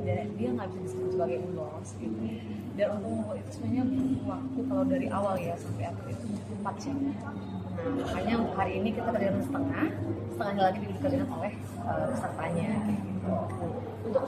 dia nggak bisa disebut sebagai ulos gitu. Dan untuk itu sebenarnya butuh waktu kalau dari awal ya sampai akhir itu 4 jam. Nah, makanya untuk hari ini kita kerjakan setengahnya lagi dikerjakan oleh pesertanya kayak gitu. Untuk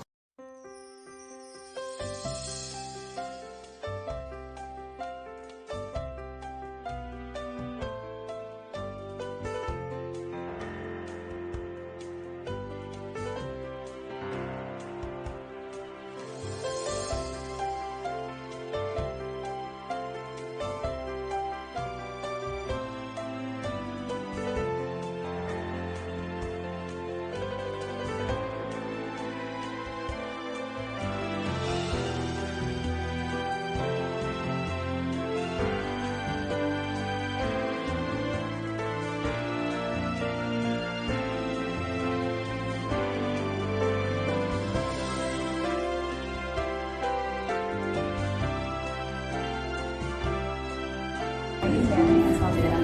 dari asal daerah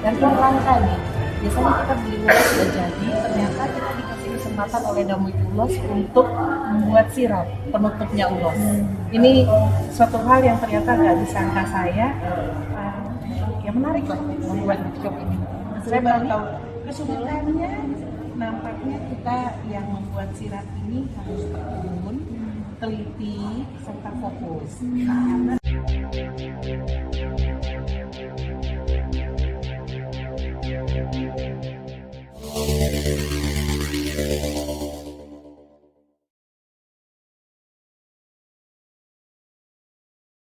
dan rangka nih biasanya kita beli ulos sudah jadi, ternyata kita dikasih kesempatan oleh Damui Ulos untuk membuat sirap penutupnya ulos. Ini suatu hal yang ternyata nggak disangka saya, ya menarik lah membuat workshop ini. Saya baru tahu kesulitannya. Nampaknya kita yang membuat sirap ini harus tekun, teliti, serta fokus. Karena